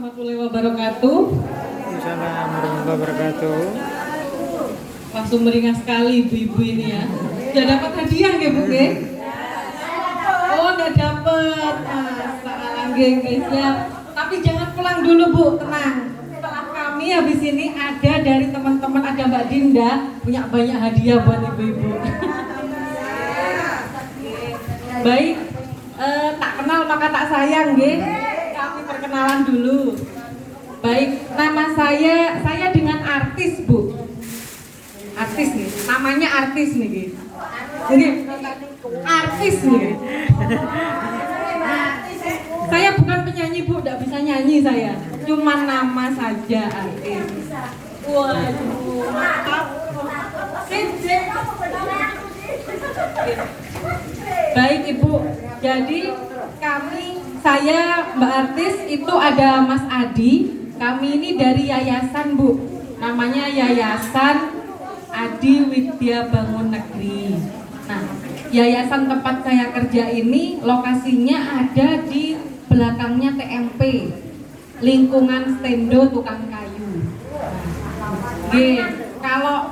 warahmatullahi wabarakatuh. Waalaikumsalam warahmatullahi wabarakatuh. Langsung meringas sekali ibu-ibu ini ya. Sudah dapat hadiah nggih Bu nggih? Oh, udah dapat. Salah nggih siap. Tapi jangan pulang dulu Bu, tenang. Setelah kami habis ini ada dari teman-teman, ada Mbak Dinda punya banyak hadiah buat ibu-ibu. Baik, tak kenal maka tak sayang nggih. Kami perkenalan dulu. Baik, nama saya dengan artis Bu. Artis nih, namanya artis nih gitu. Artis nih. Saya bukan penyanyi Bu, tidak bisa nyanyi saya. Cuma nama saja artis. Waduh, maaf. Baik Ibu, jadi saya Mbak Artis itu ada Mas Adi. Kami ini dari yayasan Bu, namanya Yayasan Adi Widya Bangun Negeri. Nah, yayasan tempat saya kerja ini lokasinya ada di belakangnya TMP, lingkungan Stendo Tukang Kayu. Nah,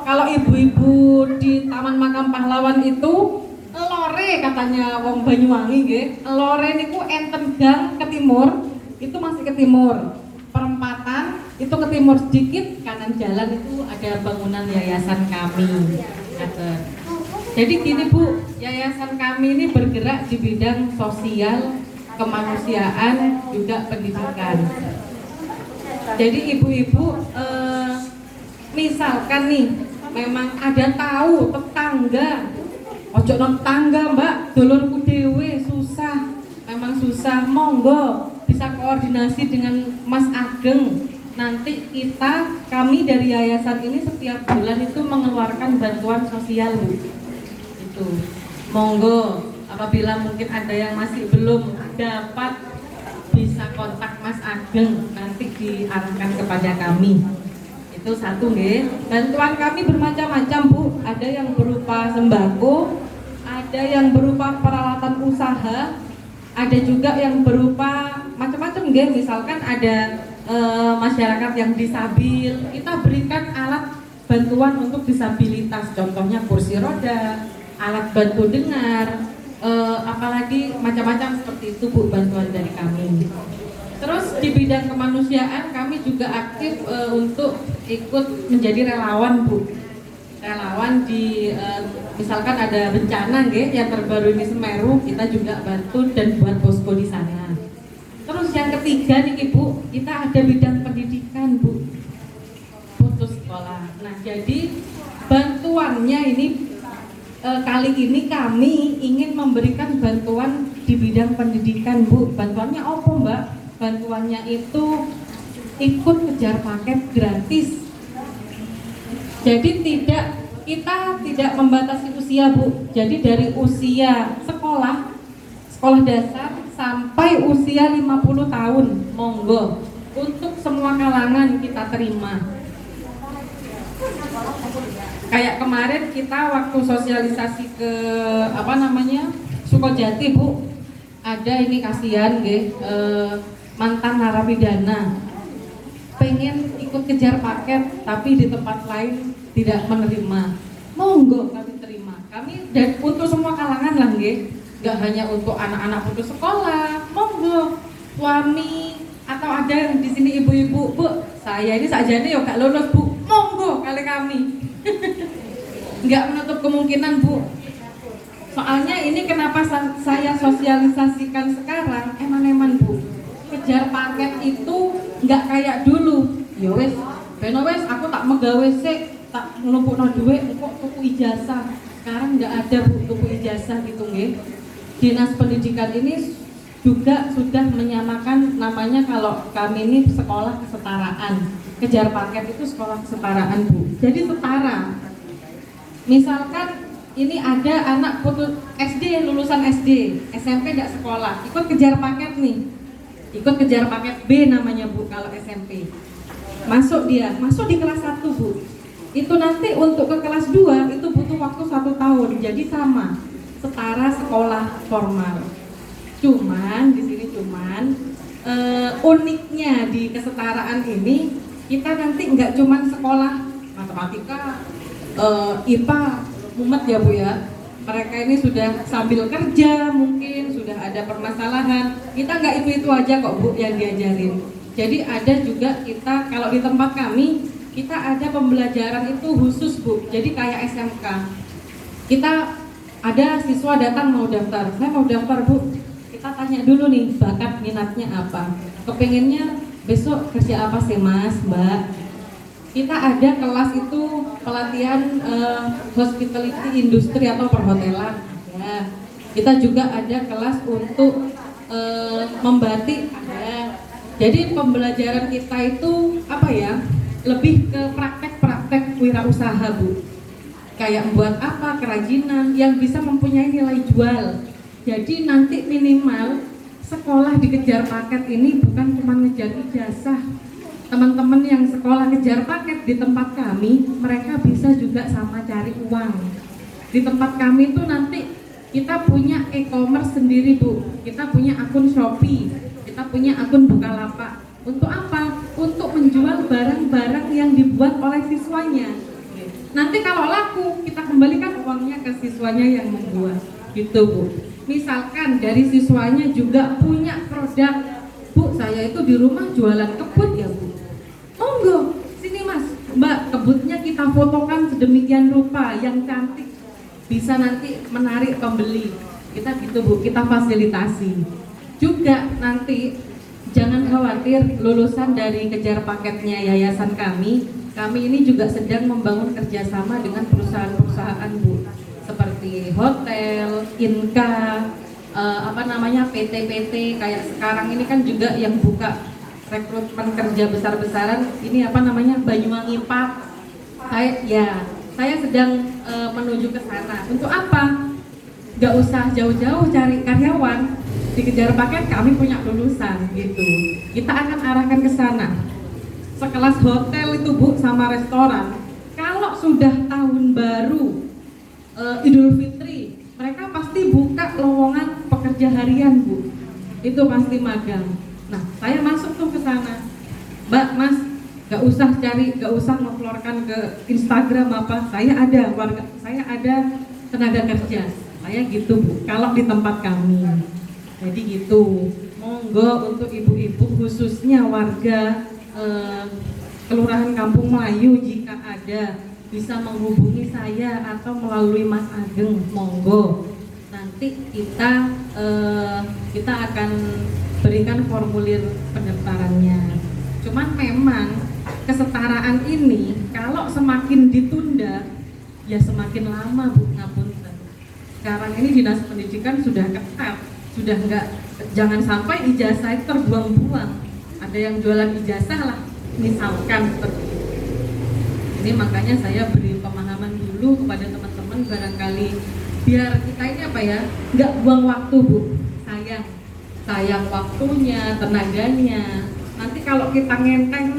kalau ibu-ibu di Taman Makam Pahlawan itu lore katanya wong Banyuwangi nggih. Lore niku enten gang ke timur, itu masih ke timur. Perempatan itu ke timur sedikit, kanan jalan itu ada bangunan yayasan kami. Jadi gini Bu, yayasan kami ini bergerak di bidang sosial, kemanusiaan, juga pendidikan. Jadi ibu-ibu misalkan nih memang ada tahu tetangga, ojo non tetangga Mbak, dulurku dewe susah, memang susah, monggo bisa koordinasi dengan Mas Ageng. Nanti kami dari yayasan ini setiap bulan itu mengeluarkan bantuan sosial Bu. Itu monggo, apabila mungkin ada yang masih belum dapat bisa kontak Mas Ageng, nanti diarahkan kepada kami. Itu satu nggih. Bantuan kami bermacam-macam Bu, ada yang berupa sembako, ada yang berupa peralatan usaha, ada juga yang berupa macam-macam nggih. Misalkan ada masyarakat yang disabil, kita berikan alat bantuan untuk disabilitas, contohnya kursi roda, alat bantu dengar, apalagi macam-macam seperti itu Bu, bantuan dari kami. Terus di bidang kemanusiaan kami juga aktif untuk ikut menjadi relawan Bu. Relawan di misalkan ada bencana nggih, yang terbaru ini Semeru, kita juga bantu dan buat posko di sana. Terus yang ketiga nih Bu, kita ada bidang pendidikan Bu, putus sekolah. Nah jadi bantuannya ini kali ini kami ingin memberikan bantuan di bidang pendidikan Bu. Bantuannya apa Mbak? Bantuannya itu ikut kejar paket gratis. Jadi kita tidak membatasi usia Bu. Jadi dari usia sekolah dasar sampai usia 50 tahun, monggo. Untuk semua kalangan kita terima. Kayak kemarin kita waktu sosialisasi ke Sukojati Bu, ada ini kasihan nggih, mantan narapidana pengen ikut kejar paket tapi di tempat lain tidak menerima, monggo kami terima. Kami dan untuk semua kalangan lah nggih, nggak hanya untuk anak-anak putus sekolah, monggo suami atau ada yang di sini ibu-ibu, Bu saya ini sajane yo gak lulus Bu, monggo kali kami. Nggak menutup kemungkinan Bu, soalnya ini kenapa saya sosialisasikan sekarang, eman-eman Bu, kejar paket itu nggak kayak dulu. Ya wes, beno wes aku tak megawe sik, tak numpukno duit kok tuku ijazah. Sekarang nggak ada Bu tuku ijazah gitu nggih. Dinas Pendidikan ini juga sudah menyamakan namanya, kalau kami ini sekolah kesetaraan. Kejar paket itu sekolah kesetaraan Bu. Jadi setara. Misalkan ini ada anak putus SD, lulusan SD, SMP tidak sekolah, ikut kejar paket nih. Ikut kejar paket B namanya Bu kalau SMP. Masuk di kelas 1 Bu. Itu nanti untuk ke kelas 2 itu butuh waktu 1 tahun. Jadi sama, setara sekolah formal. Cuman di sini uniknya di kesetaraan ini, kita nanti nggak cuma sekolah matematika, IPA, mumet ya Bu ya. Mereka ini sudah sambil kerja, mungkin sudah ada permasalahan. Kita nggak itu aja kok Bu yang diajarin. Jadi ada juga kita, kalau di tempat kami, kita ada pembelajaran itu khusus Bu. Jadi kayak SMK. Kita ada siswa datang mau daftar, saya mau daftar Bu. Kita tanya dulu nih, bakat minatnya apa? Kepengennya besok kerja apa sih Mas, Mbak? Kita ada kelas itu pelatihan hospitality industri atau perhotelan. Ya. Kita juga ada kelas untuk membatik. Ada. Jadi pembelajaran kita itu apa ya? Lebih ke praktek-praktek wirausaha Bu. Kayak buat apa kerajinan yang bisa mempunyai nilai jual. Jadi nanti minimal sekolah dikejar paket ini bukan cuma ngejar ijazah. Teman-teman yang sekolah kejar paket di tempat kami, mereka bisa juga sama cari uang. Di tempat kami itu nanti kita punya e-commerce sendiri Bu. Kita punya akun Shopee, kita punya akun Bukalapak. Untuk apa? Untuk menjual barang-barang yang dibuat oleh siswanya. Nanti kalau laku, kita kembalikan uangnya ke siswanya yang membuat. Gitu Bu. Misalkan dari siswanya juga punya produk, Bu, saya itu di rumah jualan kebut ya Bu. Monggo, sini Mas, Mbak, kebutnya kita fotokan sedemikian rupa yang cantik, bisa nanti menarik pembeli. Kita gitu Bu, kita fasilitasi. Juga nanti jangan khawatir, lulusan dari kejar paketnya yayasan kami ini juga sedang membangun kerjasama dengan perusahaan-perusahaan Bu, seperti hotel, Inka, PT-PT kayak sekarang ini kan juga yang buka rekrutmen kerja besar-besaran ini Banyuwangi Park. Saya sedang menuju ke sana. Untuk apa? Gak usah jauh-jauh cari karyawan, dikejar paket kami punya lulusan gitu. Kita akan arahkan ke sana. Sekelas hotel itu Bu sama restoran. Kalau sudah tahun baru Idul Fitri, mereka pasti buka lowongan pekerja harian Bu. Itu pasti magang. Nah, saya masuk tuh ke sana. Mbak, Mas, gak usah ngeplorkan ke Instagram apa. Saya ada tenaga kerja. Saya gitu Bu. Kalau di tempat kami. Jadi gitu. Monggo untuk ibu-ibu khususnya warga Kelurahan Kampung Melayu jika ada bisa menghubungi saya atau melalui Mas Ageng, monggo. Nanti kita akan berikan formulir pendaftarannya. Cuman memang kesetaraan ini kalau semakin ditunda ya semakin lama Bu, ngapunten. Sekarang ini Dinas Pendidikan sudah ketat, sudah jangan sampai ijazah itu terbuang-buang. Ada yang jualan ijazah lah, misalkan seperti itu. Ini makanya saya beri pemahaman dulu kepada teman-teman barangkali biar kita ini nggak buang waktu Bu. Sayang waktunya, tenaganya. Nanti kalau kita ngenteng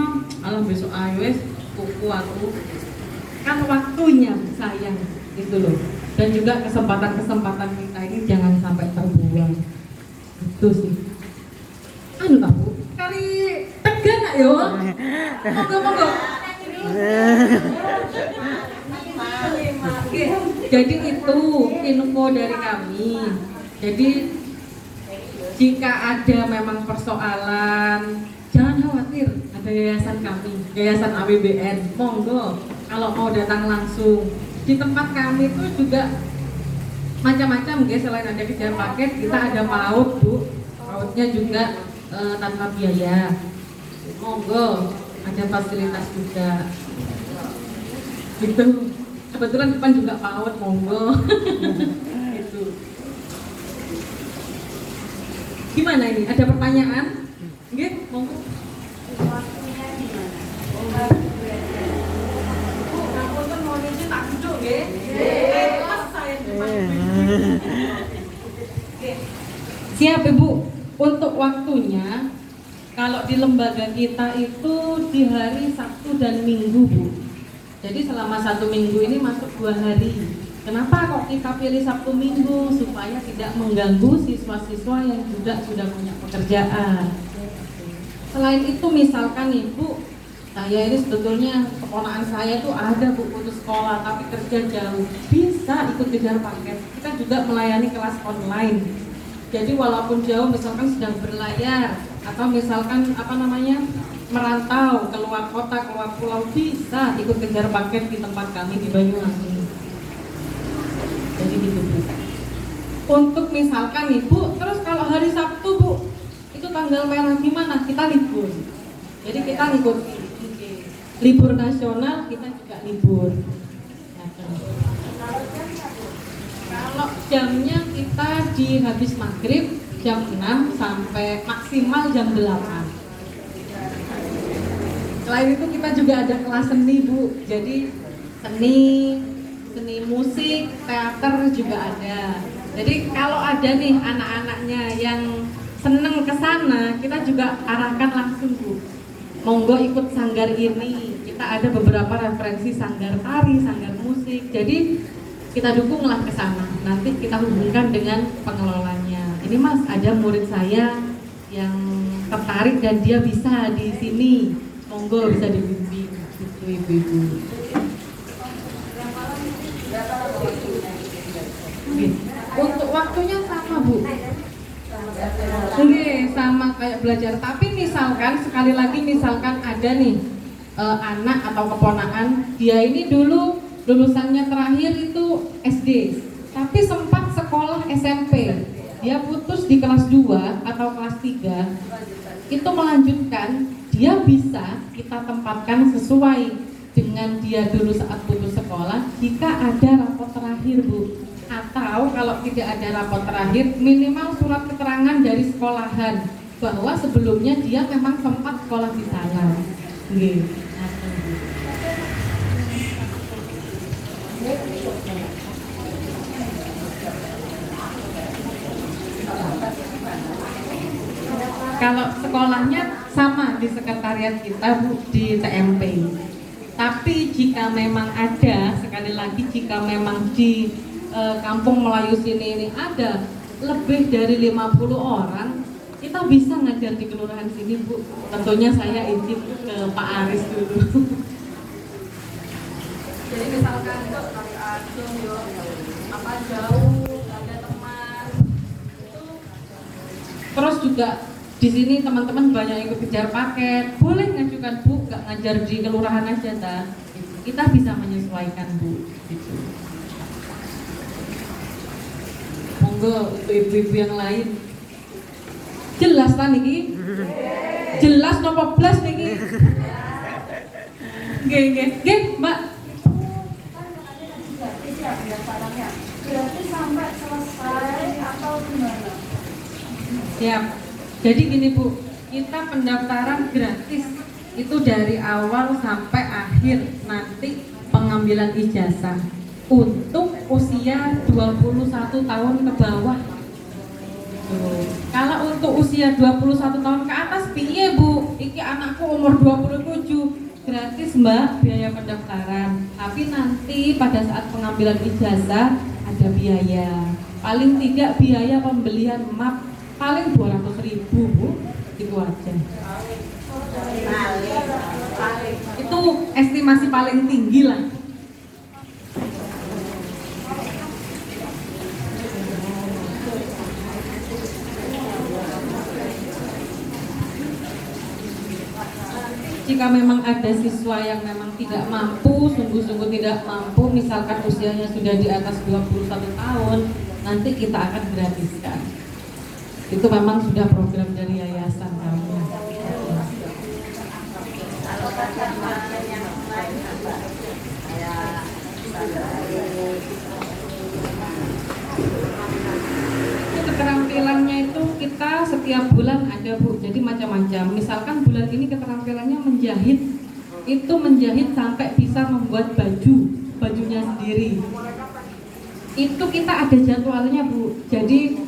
besok wes kuku aku. Kan waktunya sayang gitu loh. Dan juga kesempatan-kesempatan kita ini jangan sampai terbuang. Itu sih. Tak Bu? Kali tegang gak yo? Monggo. Jadi itu info dari kami. Jadi jika ada memang persoalan, jangan khawatir. Ada yayasan kami, yayasan APBN. Monggo. Kalau mau datang langsung di tempat kami itu juga macam-macam guys. Selain ada kejar paket, kita ada PAUD Bu. PAUDnya juga tanpa biaya. Monggo, ada fasilitas juga. Gitu. Kebetulan depan juga PAUD, monggo. Gitu. Gimana ini? Ada pertanyaan? Nggih, monggo. Waktunya gimana? Bu, ngapunten mau nyuci tak duduk nggih? Siap Ibu. Untuk waktunya, kalau di lembaga kita itu di hari Sabtu dan Minggu Bu. Jadi selama 1 minggu ini masuk 2 hari. Kenapa kok kita pilih Sabtu Minggu? Supaya tidak mengganggu siswa-siswa yang juga sudah punya pekerjaan. Selain itu misalkan ibu, saya ini sebetulnya keponakan saya tuh ada bu putus sekolah tapi kerja jauh, bisa ikut kejar paket. Kita juga melayani kelas online. Jadi walaupun jauh misalkan sedang berlayar atau misalkan merantau keluar kota, keluar pulau, bisa ikut kejar paket di tempat kami di Banyuwangi. Jadi gitu bu. Untuk misalkan ibu, terus kalau hari Sabtu bu, itu tanggal merah gimana? Kita libur. Jadi kita ngikuti libur nasional, kita juga libur. Kalau jamnya kita di habis maghrib jam 6 sampai maksimal jam 8. Selain itu kita juga ada kelas seni bu. Jadi seni musik, teater juga ada. Jadi kalau ada nih anak-anaknya yang seneng ke sana, kita juga arahkan langsung bu. Monggo ikut sanggar ini. Kita ada beberapa referensi sanggar tari, sanggar musik. Jadi kita dukunglah ke sana. Nanti kita hubungkan dengan pengelolanya. Ini Mas, ada murid saya yang tertarik dan dia bisa di sini. Monggo bisa dibimbing gitu ibu-ibu. Untuk waktunya sama bu. Oke, sama kayak belajar. Tapi misalkan sekali lagi misalkan ada nih anak atau keponakan, dia ini dulu lulusannya terakhir itu SD, tapi sempat sekolah SMP. Dia putus di kelas 2 atau kelas 3, itu melanjutkan, dia bisa kita tempatkan sesuai dengan dia dulu saat putus sekolah jika ada rapot terakhir bu. Atau kalau tidak ada rapot terakhir, minimal surat keterangan dari sekolahan bahwa sebelumnya dia memang sempat sekolah di sana. Kalau sekolahnya sama di sekretariat kita bu, di TMP. Tapi jika memang ada, sekali lagi jika memang di Kampung Melayu sini ini ada lebih dari 50 orang, kita bisa ngajar di kelurahan sini bu. Tentunya saya izin ke Pak Aris dulu. Jadi misalkan dari Acung apa jauh ada teman itu, terus juga di sini teman-teman banyak ikut kejar paket, boleh ngajukan bu, nggak ngajar di kelurahan aja ta. Kita bisa menyesuaikan bu. Gitu. Monggo untuk ibu-ibu yang lain. Jelas kan niki? Jelas nopo blas niki? Nggih, Mbak. Berarti sampai selesai atau gimana? Siap. Jadi gini Bu, kita pendaftaran gratis. Itu dari awal sampai akhir, nanti pengambilan ijazah untuk usia 21 tahun ke bawah. Kalau untuk usia 21 tahun ke atas piye Bu? Iki anakku umur 27, gratis Mbak biaya pendaftaran. Tapi nanti pada saat pengambilan ijazah ada biaya. Paling tidak biaya pembelian map paling 200.000 Bu. Itu aja. Itu estimasi paling tinggi lah. Jika memang ada siswa yang memang tidak mampu, sungguh-sungguh tidak mampu, misalkan usianya sudah di atas 21 tahun, nanti kita akan gratiskan. Itu memang sudah program dari yayasan kami. Keterampilannya itu kita setiap bulan ada Bu, jadi macam-macam. Misalkan bulan ini keterampilannya menjahit, itu menjahit sampai bisa membuat bajunya sendiri. Itu kita ada jadwalnya Bu. Jadi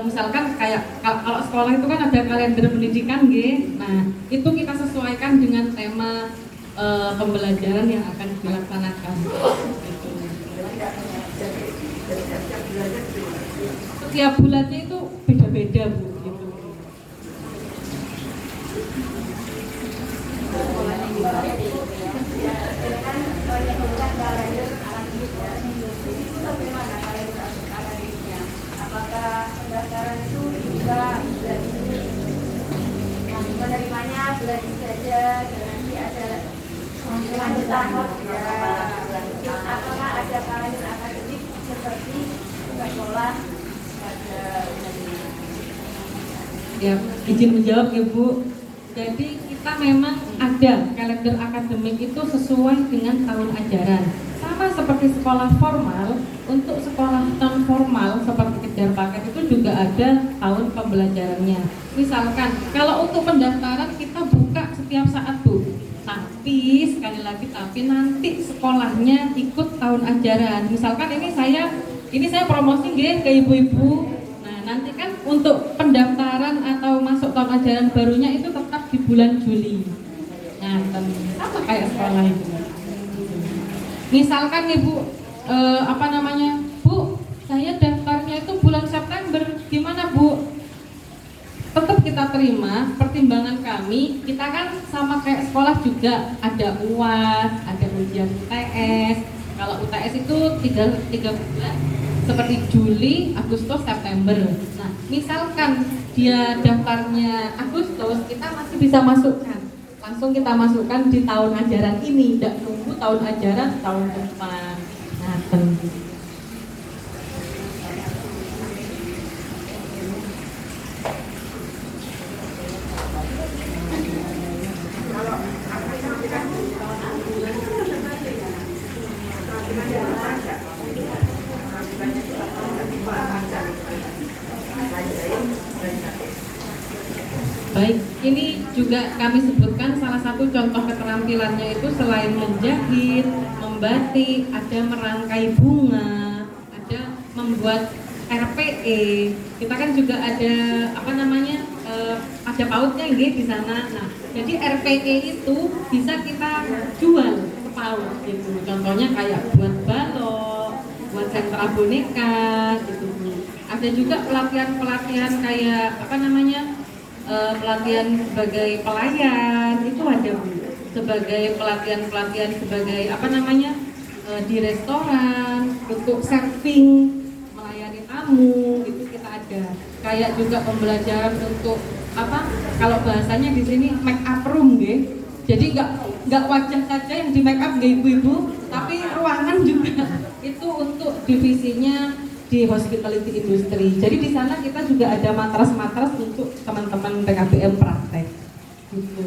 misalkan kayak kalau sekolah itu kan ada kalender pendidikan G. Nah, itu kita sesuaikan dengan tema pembelajaran yang akan dilaksanakan. Gitu. Setiap bulannya itu beda-beda Bu. Gitu. bulan ibadah dan nanti ada lanjutan ya. Apakah ada kalender akademik seperti sekolah pada Ya, izin menjawab ya Bu. Jadi kita memang ada kalender akademik itu sesuai dengan tahun ajaran. Sama seperti sekolah formal, untuk sekolah non formal seperti kejar paket itu juga ada tahun pembelajarannya. Misalkan kalau untuk pendaftaran kita buka setiap saat Bu. Tapi sekali lagi nanti sekolahnya ikut tahun ajaran. Misalkan ini saya promosi nggih ke ibu-ibu. Nanti kan untuk pendaftaran atau masuk tahun ajaran barunya itu tetap di bulan Juli. Nah, sama kayak sekolah itu. Misalkan ibu Bu, saya daftarnya itu bulan September, gimana Bu? Tetap kita terima pertimbangan kami. Kita kan sama kayak sekolah juga, ada UAS, ada ujian UTS. Kalau UTS itu tiga bulan, seperti Juli, Agustus, September. Nah, misalkan dia daftarnya Agustus, kita masih bisa masukkan. Langsung kita masukkan di tahun ajaran ini, tidak nunggu tahun ajaran tahun depan. Nah, tentu. Baik, ini juga kami sebutkan salah satu contoh keterampilannya itu selain menjahit, membatik, ada merangkai bunga, ada membuat RPE. Kita kan juga ada ada pautnya di sana. Nah, jadi RPE itu bisa kita jual ke paut gitu. Contohnya kayak buat balok, buat sentra boneka gitu. Ada juga pelatihan kayak pelatihan sebagai pelayan itu ada Bu. Sebagai pelatihan sebagai di restoran untuk serving, melayani tamu itu kita ada. Kayak juga pembelajaran untuk kalau bahasanya di sini make up room nggih. Jadi nggak wajah saja yang di make up nggih ibu-ibu, tapi ruangan juga itu untuk divisinya di hospitality industry. Jadi di sana kita juga ada matras-matras untuk teman-teman PKBM praktek. Gitu.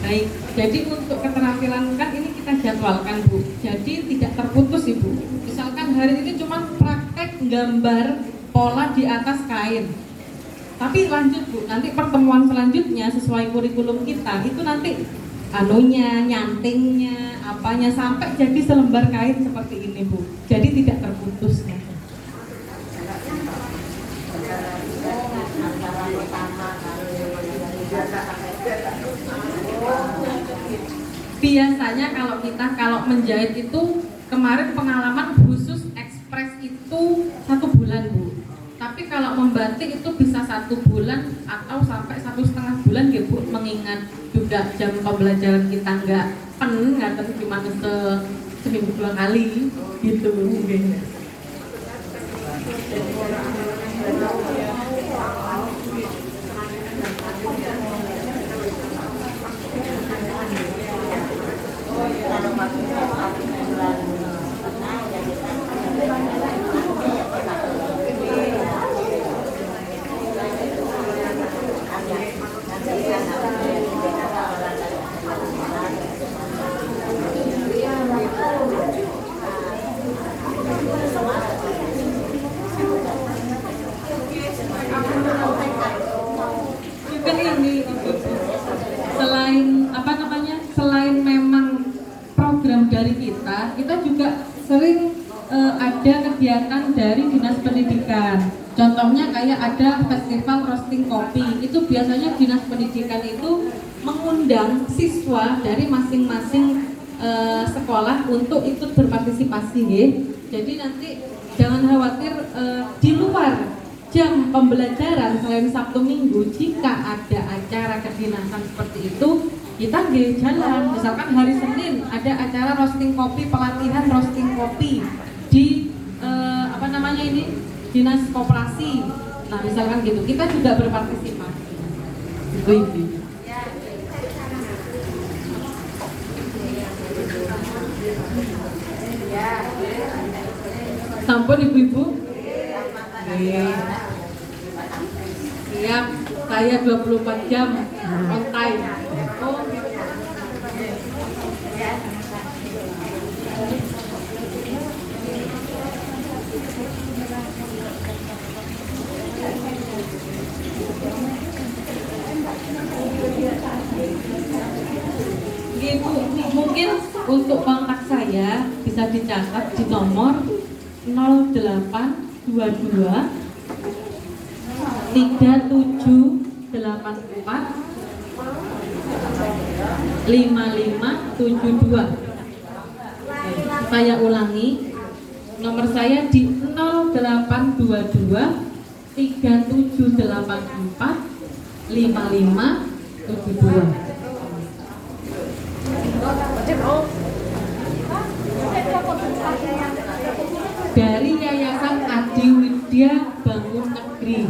Baik, jadi untuk keterampilan kan ini kita jadwalkan Bu. Jadi tidak terputus Ibu. Misalkan hari ini cuma praktek gambar pola di atas kain. Tapi lanjut Bu, nanti pertemuan selanjutnya sesuai kurikulum kita itu nanti nyantingnya, apanya sampai jadi selembar kain seperti ini Bu. Jadi tidak terputus. Biasanya kalau menjahit itu kemarin pengalaman khusus ekspres itu 1 bulan Bu. Tapi kalau membatik itu bisa 1 bulan atau sampai 1,5 bulan ya Bu, mengingat juga jam pembelajaran kita nggak cuma seminggu 2 kali gitu mungkin. Selain memang program dari kita juga sering ada kegiatan dari dinas pendidikan. Contohnya kayak ada festival roasting kopi. Itu biasanya dinas pendidikan itu mengundang siswa dari masing-masing sekolah untuk ikut berpartisipasi, ya. Jadi nanti jangan khawatir di luar jam pembelajaran selain Sabtu Minggu, jika ada acara kedinasan seperti itu, kita nggih jalan. Misalkan hari Senin ada acara roasting kopi, pelatihan roasting kopi di dinas koperasi. Nah misalkan gitu, kita juga berpartisipasi. Ibu-ibu. Sampun ibu-ibu? Siap, saya 24 jam on time. Oh. Ibu, mungkin untuk kontak saya bisa dicatat di nomor 0822 3784 5572. Saya ulangi, nomor saya di 0822 3784 5572. Dari Yayasan Adi Widya Bangun Negeri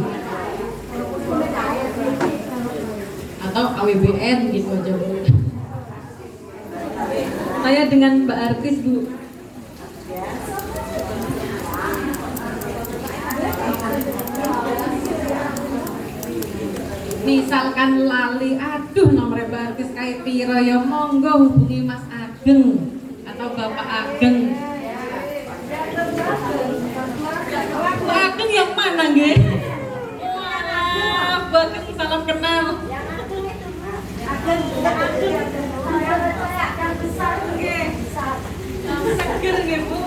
atau AWBN gitu aja Bu. Saya dengan Mbak Artis Bu. Misalkan lali, aduh nomor Mbak Artis kayak piro ya, monggo hubungi Mas Ageng atau Bapak Ageng. Mbak Ageng yang mana nggih? Wah, Mbak Ageng salam kenal. Seger nggih Bu.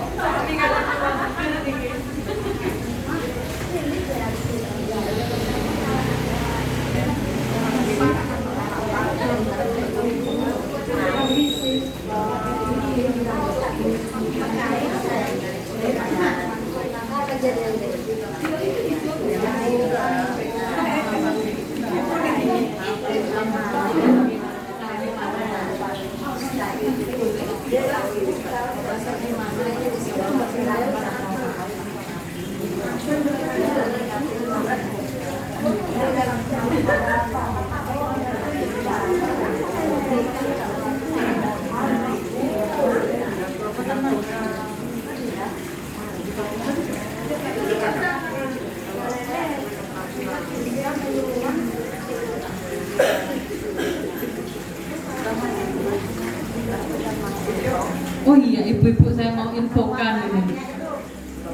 Oh iya ibu-ibu, saya mau infokan ini.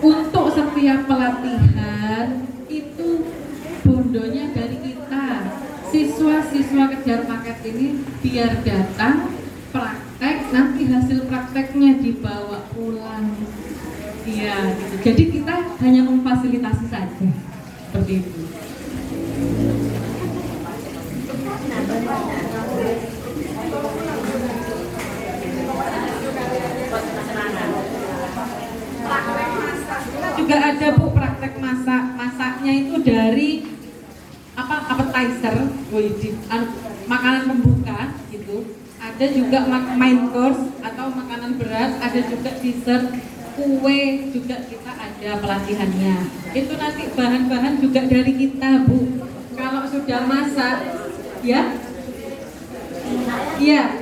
Untuk setiap pelatihan itu bondonya dari kita. Siswa-siswa kejar paket ini biar datang praktek, nanti hasil prakteknya dibawa pulang. Iya, gitu. Jadi kita hanya memfasilitasi saja. Seperti itu. Juga ada Bu praktek masaknya itu dari appetizer, makanan pembuka gitu. Ada juga main course atau makanan berat, ada juga dessert, kue juga kita ada pelatihannya. Itu nanti bahan-bahan juga dari kita Bu. Kalau sudah masak, ya, iya,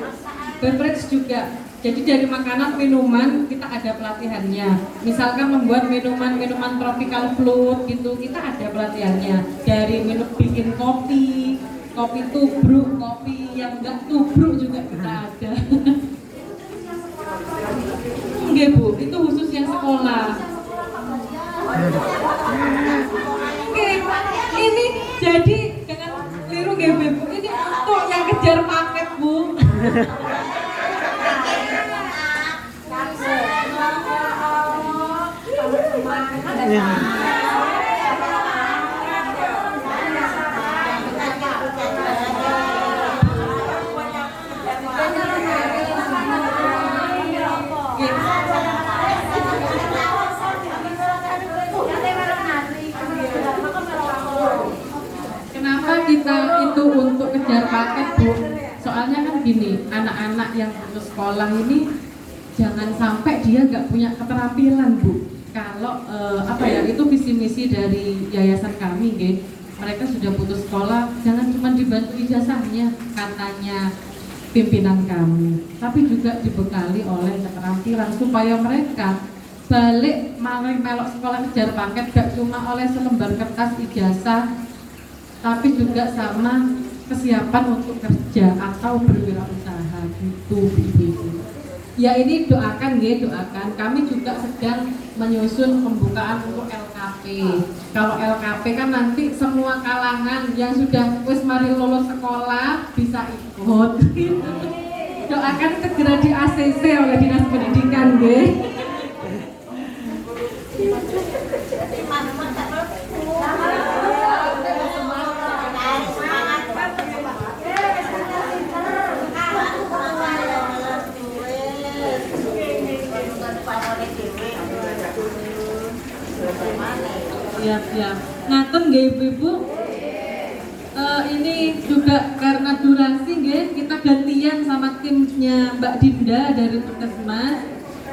beverage juga. Jadi dari makanan, minuman kita ada pelatihannya. Misalkan membuat minuman tropical fruit gitu, kita ada pelatihannya. Dari bikin kopi tubruk, kopi yang enggak tubruk juga kita ada. Enggak Bu, itu khusus yang sekolah. Oke, ini jadi jangan keliru nggih Bu. Ini untuk yang kejar paket Bu. Bu. Soalnya kan gini, anak-anak yang putus sekolah ini jangan sampai dia nggak punya keterampilan, Bu. Kalau itu visi misi dari yayasan kami, gitu. Mereka sudah putus sekolah, jangan cuma dibantu ijazahnya, katanya pimpinan kami, tapi juga dibekali oleh keterampilan supaya mereka balik melok sekolah kejar paket gak cuma oleh selembar kertas ijazah, tapi juga sama kesiapan untuk kerja atau berwirausaha gitu, ibu-ibu. Ya ini doakan ya, doakan. Kami juga sedang menyusun pembukaan untuk LKP. Kalau LKP kan nanti semua kalangan yang sudah wis mari lulus sekolah bisa ikut. Doakan segera di ACC oleh Dinas Pendidikan, nggih. Siap. Ngaten nggih Ibu-ibu. Ini juga karena durasi nggih, kita gantian sama timnya Mbak Dinda dari Puskesmas.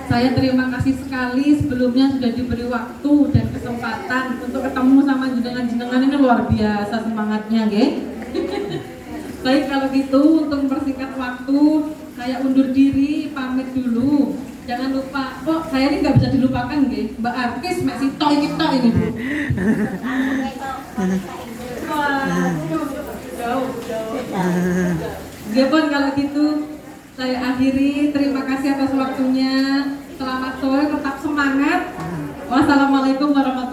Saya terima kasih sekali sebelumnya sudah diberi waktu dan kesempatan untuk ketemu sama jenengan-jenengan, ini luar biasa semangatnya nggih. Baik, kalau gitu untuk mempersingkat waktu saya undur diri, pamit dulu. Jangan lupa, saya ini nggak bisa dilupakan nggih, Mbak Artis, Mbak Sito kita ini Bu. Jauh. Gepon, kalau gitu saya akhiri. Terima kasih atas waktunya. Selamat sore, tetap semangat. Wassalamualaikum warahmatullahi wabarakatuh.